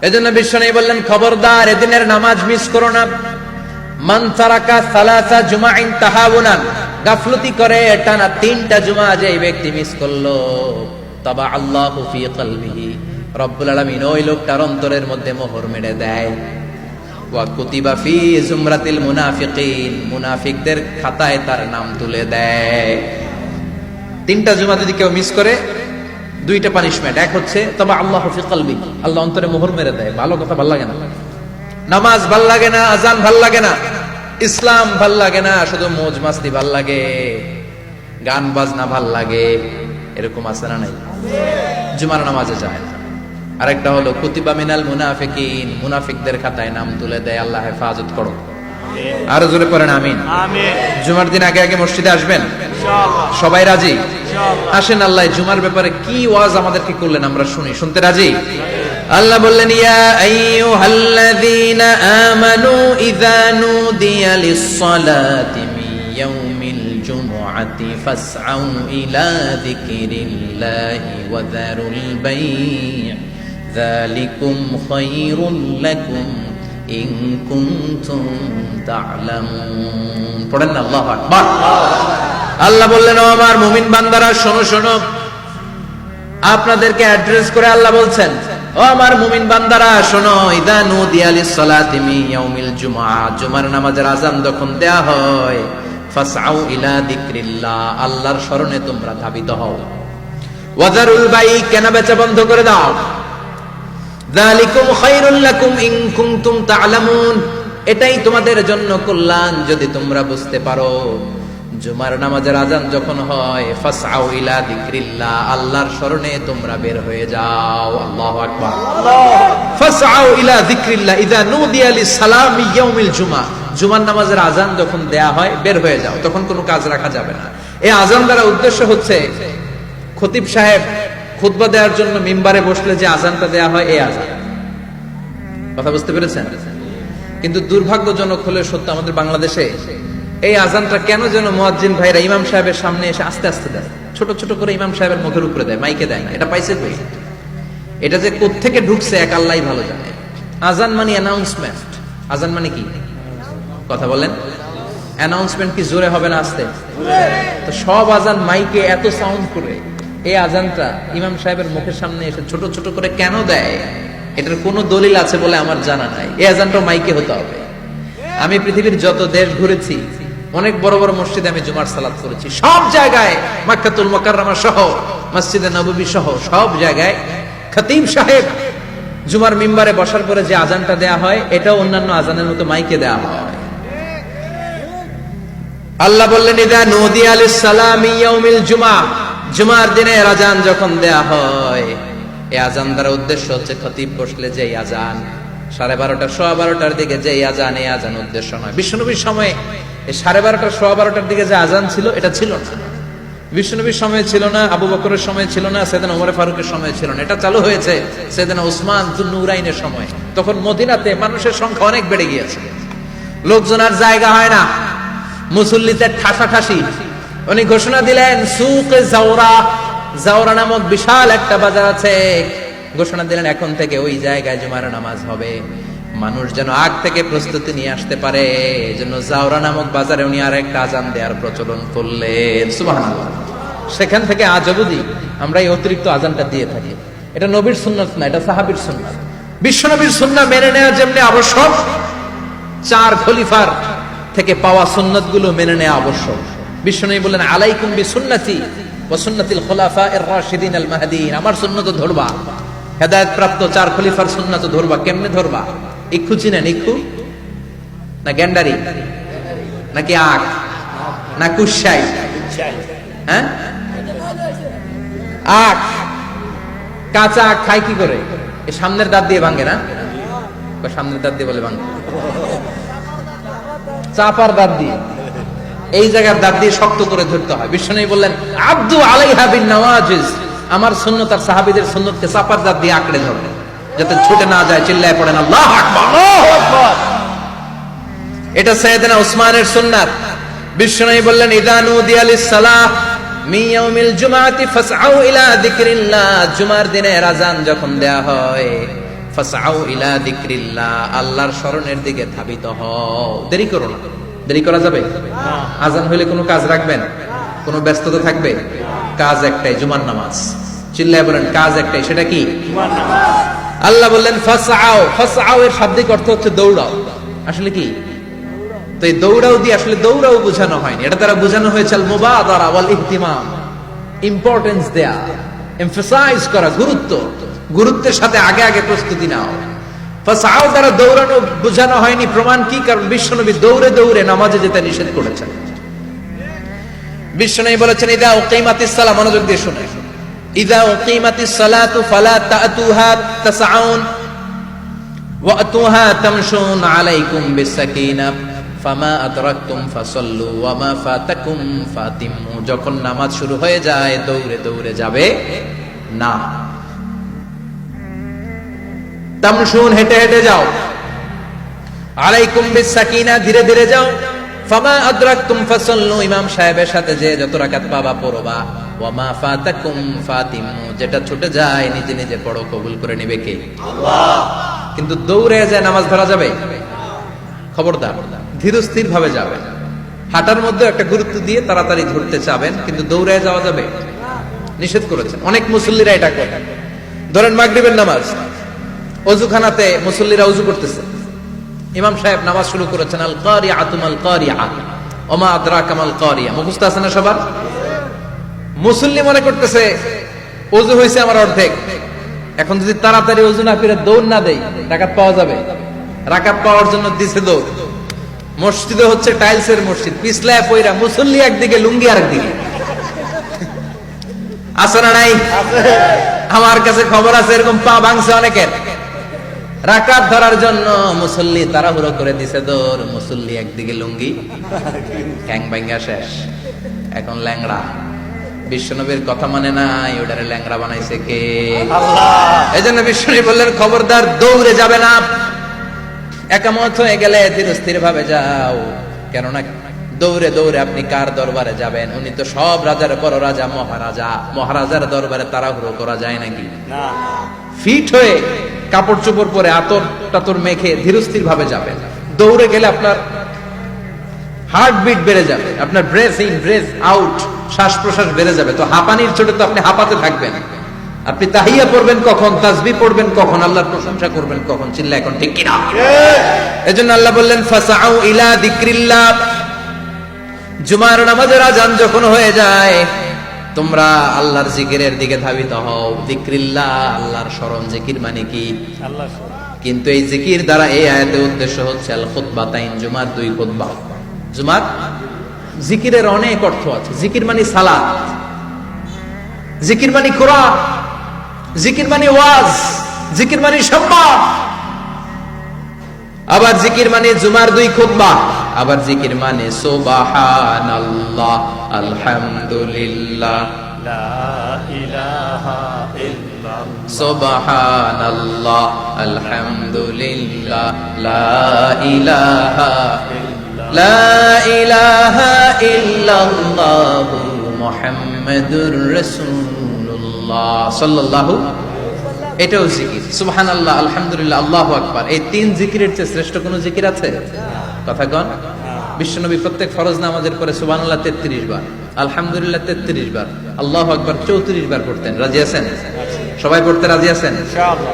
এজন্য বিশ্বনবী বললেন, খবরদার এদিনের নামাজ মিস করো না। মান তারাকা সালাসা জুমাইন তাহাউনান, গাফলতি করে টানা 3টা জুমা যে ব্যক্তি মিস করলো, তাবা আল্লাহু ফি কলবিহি, রব্বুল আলামিন ওই লোকটার অন্তরের মধ্যে মোহর মেরে দেয়। ওয়া কুতিবা ফি জুমরাতিল মুনাফিকিন, মুনাফিকদের খাতায় তার নাম তুলে দেয়। 3টা জুমা যদি কেউ মিস করে, 2টা পানিশমেন্ট। এক হচ্ছে তাবা আল্লাহু ফি কলবি, আল্লাহ অন্তরে মোহর মেরে দেয়। ভালো কথা ভাল লাগে না, নামাজ ভাল লাগে না, আজান ভাল লাগে না, ইসলাম ভাল লাগে না, শুধু মौज মাস্তি ভাল লাগে, গান বাজনা ভাল লাগে, এরকম আছে না নাই? জুমার নামাজে যায় না। আরেকটা হলো কুতিবা মিনাল মুনাফিকিন, মুনাফিকদের খাতায় নাম তুলে দেয়। আল্লাহ হেফাজত করো। আরো জোরে পড়েন আমিন। জুমার দিন আগে আগে মসজিদে আসবেন ইনশাআল্লাহ। সবাই রাজি? আসেন, আল্লাহ জুমার ব্যাপারে কি ওয়াজ আমাদেরকে করলেন আমরা শুনি। শুনতে রাজি? আল্লাহ বললেন, ইয়া আইয়ুহাল্লাযীনা আমানু ইযা নুদিয়া লিস-সালাতি মিন ইয়াউমিল জুমআতি ফাসআউ ইলা যিকরিল্লাহি ওয়া যারুল বাই', যালিকুম খায়রুল লাকুম ইন কুনতুম তা'লামুন। পড়েন না আল্লাহু আকবার। আল্লাহ বললেন, ও আমার মুমিন বান্দারা শোনো শোনো। আপনাদেরকে অ্যাড্রেস করে আল্লাহ বলছেন, ও আমার মুমিন বান্দারা শোনো, ইযা নুদিয়া লিস-সালাতি মিন ইয়াউমিল জুমআ, জুমার নামাজের আযান যখন দেয়া হয়, ফাসআউ ইলা যিকরিল্লাহ, আল্লাহর স্মরণে তোমরা ধাবিত হও। ওয়া যারুল বাই', কেনা বেচা বন্ধ করে দাও। যালিকুম খায়রুল লাকুম ইন কুনতুম তা'লামুন, এটাই তোমাদের জন্য কল্যাণ যদি তোমরা বুঝতে পারো। জুমার নামাজের আযান যখন হয়, ফাসআউ ইলা যিকরিল্লাহ, আল্লাহর স্মরণে তোমরা বের হয়ে যাও। আল্লাহু আকবার। ফাসআউ ইলা যিকরিল্লাহ ইযা নুদিয়া লিস-সালামি ইয়াউমিল জুমআ, জুমার নামাজের আযান যখন দেয়া হয় বের হয়ে যাও, তখন কোনো কাজ রাখা যাবে না। এই আযান দ্বারা উদ্দেশ্য হচ্ছে খতিব সাহেব খুতবা দেওয়ার জন্য মিম্বারে বসলে যে আযানটা দেয়া হয়, এই আযান। কথা বুঝতে পেরেছেন? কিন্তু দুর্ভাগ্যজনক হলে সত্য, আমাদের বাংলাদেশে এই আযানটা কেন যেন মুয়াজ্জিন ভাইরা ইমাম সাহেবের সামনে এসে আস্তে আস্তে দেয়, ছোট ছোট করে ইমাম সাহেবের মুখের উপরে দেয়, মাইকে দেয় না। এটা পাইছে কই? এটা যে কোত্থেকে ঢুকছে এক আল্লাহই ভালো জানে। আযান মানে অ্যানাউন্সমেন্ট। আযান মানে কি? কথা বলেন। অ্যানাউন্সমেন্ট কি জোরে হবে না আস্তে? তো সব আযান মাইকে এত সাউন্ড করে, এই আযানটা ইমাম সাহেবের মুখের সামনে এসে ছোট ছোট করে কেন দেয়? এটার কোনো দলিল আছে বলে আমার জানা নাই। এই আযানটা মাইকে হতে হবে। আমি পৃথিবীর যত দেশ ঘুরেছি, অনেক বড় বড় মসজিদে আমি জুমার সালাত করেছি, সব জায়গায় মক্কাতুল মুকাররমা সহ মসজিদে নববী সহ সব জায়গায় খতিব সাহেব জুমার মিম্বারে বসার পরে যে আযানটা দেয়া হয়, এটা অন্যান্য আযানের মতো মাইকে দেয়া হয়। আল্লাহ বললেন, ইযা নুদিয়া লিস-সালামি ইয়াউমিল জুমআ, জুমার দিনের আযান যখন দেয়া হয়, এই আযান দ্বারা উদ্দেশ্য হচ্ছে খতিব বসলে যে আযান 12:30 12:15 দিকে যে আযান, এই আযান উদ্দেশ্য নয়। বিশ্বনবীর সময়ে এই 12:30 12:15 দিকে যে আযান ছিল, এটা ছিল না। বিশ্বনবীর সময় ছিল না, আবু বকরের সময় ছিল না, সাইয়েদনা ওমর ফারুকের সময় ছিল না। এটা চালু হয়েছে সাইয়েদনা উসমান যুন্নুরাইনের সময়। তখন মদিনাতে মানুষের সংখ্যা অনেক বেড়ে গিয়েছে, লোকজন আর জায়গা হয় না, মুসল্লিতে ঠাসাঠাসি। উনি ঘোষণা দিলেন, সুকে জাওরা, জাওরা নামক বিশাল একটা বাজার আছে, ঘোষণা দিলেন এখন থেকে ওই জায়গায় জুমার নামাজ হবে। মানুষ যেন আগ থেকে প্রস্তুতি নিয়ে আসতে পারে, এজন্য জাওরা নামক বাজারে উনি আর একটা আযান দেওয়ার প্রচলন করলেন। সুবহানাল্লাহ। সেখান থেকে আজ অবধি আমরা এই অতিরিক্ত আযানটা দিয়ে থাকি। এটা নবীর সুন্নাত না, এটা সাহাবীর সুন্নাত। বিশ্বনবীর সুন্নাহ মেনে নেওয়া যেমনি আবশ্যক, 4 খলিফার থেকে পাওয়া সুন্নাতগুলো মেনে নেওয়া আবশ্যক। বিশ্বনবী বলেন, আলাইকুম বিসুন্নতি ওয়া সুন্নাতিল খুলাফায়ে রাশিদিন আল মাহদিয়িন, আমার সুন্নাত ধরবা। হেদায়েত প্রাপ্ত 4 খলিফার সুন্নাত ধরবা। কেমনে ধরবা? ইক্ষু চিনেন? ইক্ষু না গ্যান্ডারি নাকি আখ না কুশাই? হ্যাঁ, আখ। কাঁচা আখ খায় কি করে? এই সামনের দাঁত দিয়ে ভাঙে না? সামনের দাঁত দিয়ে বলে ভাঙে, চাপার দাঁত দিয়ে, এই জায়গার দাঁত দিয়ে শক্ত করে ধরতে হয়। বিশ্বনবী বললেন, আব্দু আলাইহা বিন নওয়াজিজ, আমার সুন্নাত আর সাহাবীদের সুন্নাতকে চাপার দাঁত দিয়ে আঁকড়ে ধরবে, যাতে ছুটে না যায়। চিল্লায় পড়েন আল্লাহু আকবার, আল্লাহু আকবার। এটা সাইয়েদনা উসমানের সুন্নাত। বিশ্বনবী বললেন, ইযা নুদিয়া লিস-সালাহ মিন ইয়াউমিল জুমআতি ফাসআউ ইলা যিকরিল্লাহ, জুমার দিনের আযান যখন দেয়া হয়, ফাসআউ ইলা যিকরিল্লাহ, আল্লাহর স্মরণের দিকে ধাবিত হও। দেরি করো না। দেরি করা যাবে? আজান হইলে কোনো কাজ রাখবেন? কোনো ব্যস্ততা থাকবে? কাজ একটাই, জুমার নামাজ। চিল্লায় বলেন কাজ একটাই, সেটা কি? জুমার নামাজ। আল্লাহ বললেন ফাসআউ, ফাসআউ এর শাব্দিক অর্থ হচ্ছে দৌড়াও। আসলে কি? তো এই দৌড়াও দিয়ে আসলে দৌড়াও বোঝানো হয়নি, এটা দ্বারা বোঝানো হয়েছে আল মুবাদারা ওয়াল ইহতিমাম, ইম্পর্টেন্স দেয়া, এমফাসাইজ করা, গুরুত্বের সাথে আগে আগে প্রস্তুতি নাও। ফাসআউ দ্বারা দৌড়ানো বোঝানো হয়নি। প্রমাণ কি? কারণ বিশ্বনবী দৌড়ে দৌড়ে নামাজে যেতে নিষেধ করেছেন। বিশ্বনবী বলেছেন ইদা উকিমাতিস সালাহ, মনোযোগ দিয়ে শুনে, ইদা উকিমাতিস সালাতু ফালা তাতুহা তাসআউন ওয়া আতুহা তামশুন আলাইকুম বিসাকিনাহ ফামা আদরাকতুম ফাসাল্লু ওয়া মা ফাতাকুম ফাতিমু। যখন নামাজ শুরু হয়ে যায় দৌড়ে দৌড়ে যাবে না। তামশুন, হেঁটে হেঁটে যাও। আলাইকুম বিসাকিনা, ধীরে ধীরে যাও। ফামা আদরাকতুম ফাসাল্লু, ইমাম সাহেবের সাথে যে যত রাকাত পাবা পড়বা। ওয়া মা ফাতাকুম ফাতিমু, যেটা ছুটে যায় নিজে নিজে পড়ো, কবুল করে নেবে কে? আল্লাহ। কিন্তু দৌড়ে যায় নামাজ ধরা যাবে? খবরদার, ধীর স্থির ভাবে যাবে। হাঁটার মধ্যে একটা গুরুত্ব দিয়ে তাড়াতাড়ি ধরতে চাবেন, কিন্তু দৌড়ে যাওয়া যাবে? নিষেধ করেছেন। অনেক মুসল্লিরা এটা করে। ধরেন মাগরিবের নামাজ, ওযুখানাতে মুসল্লিরা ওযু করতেছে, ইমাম সাহেব নামাজ শুরু করেছেন, আল কারিআতু মাল কারিআ ওয়া মা আদরাকা মাল কারিআ, মুখস্থ আছে না সবার? মুসল্লি মনে করতেছে ওযু হইছে আমার অর্ধেক, এখন যদি তাড়াতাড়ি ওযু না করে দৌড় না দেই রাকাত পাওয়া যাবে? রাকাত পাওয়ার জন্য দিছে দৌড়। মসজিদে হচ্ছে টাইলসের মসজিদ, পিছলায় পয়রা মুসল্লি একদিকে, লুঙ্গি আরেকদিকে। আছে না নাই? আমার কাছে খবর আছে এরকম পা ভাঙছে অনেকের। রাকাত ধরার জন্য মুসল্লি তাড়াহুড়ো করে দিছে দৌড়, মুসল্লি একদিকে লুঙ্গি, ঠ্যাং ভাঙা শেষ, এখন ল্যাংড়া। বিশ্বনবীর কথা মানে নাই, ওটারে ল্যাংড়া বানাইছে কে? আল্লাহ। এই জন্য বিশ্বনবী বললেন খবরদার দৌড়ে যাবে না, একামত হয়ে গেলে ধীর স্থির ভাবে যাও। কেননা দৌড়ে দৌড়ে আপনি কার দরবারে যাবেন? উনি তো সব রাজার বড় রাজা, মহারাজা। মহারাজার দরবারে তাড়াহুড়ো করা যায় নাকি? না। ফিট হয়ে কাপড় চোপড় পরে আতর টাতর মেখে ধীরস্থির ভাবে যাবেন। দৌড়ে গেলে আপনার হার্টবিট বেড়ে যাবে, আপনার ব্রেথ ইন ব্রেথ আউট, শ্বাস প্রশ্বাস বেড়ে যাবে। তো হাঁপানির চোটে তো আপনি হাঁপাতে থাকবেন। আপনি তাহিয়া পড়বেন কখন, তাসবিহ পড়বেন কখন, আল্লাহর প্রশংসা করবেন কখন? চিল্লা এখন ঠিক কিনা? এজন্য আল্লাহ বললেন ফাসআউ ইলা যিকরিল্লাহ, জুমার নামাজের আযান যখন হয়ে যায় তোমরা আল্লাহর জিকিরের দিকে ধাবিত হও। যিকরিল্লাহ, আল্লাহর স্মরণ। জিকির মানে কি? আল্লাহর স্মরণ। কিন্তু এই জিকির দ্বারা এই আয়াতের উদ্দেশ্য হচ্ছে আল খুতবাতাইন, জুমার দুই খুতবা। জুমার জিকিরের অনেক অর্থ আছে। জিকির মানে সালাত, জিকির মানে কোরআন, জিকির মানে ওয়াজ, জিকির মানে সম্মান। আবার জিকির মানে জুমার দুই খুতবা, আবার জিকির মানে সুবহানাল্লাহ, আলহামদুলিল্লাহ, লা ইলাহা ইল্লাল্লাহ, সুবহানাল্লাহ, আলহামদুলিল্লাহ, লা ইলাহা ইল্লাল্লাহ, লা ইলাহা ইল্লাল্লাহ, মুহাম্মাদুর রাসূলুল্লাহ সাল্লাল্লাহু। এটাও জিকির। সুবহানাল্লাহ, আলহামদুলিল্লাহ, আল্লাহু আকবার। এই তিন জিকিরের চেয়ে শ্রেষ্ঠ কোন জিকির আছে? কথা কন। বিশ্বনবী প্রত্যেক ফরজ নামাজের পরে সুবহানাল্লাহ 33 বার, আলহামদুলিল্লাহ 33 বার, আল্লাহু আকবার 34 বার পড়তেন। রাজি আছেন? সবাই পড়তে রাজি আছেন? ইনশাআল্লাহ।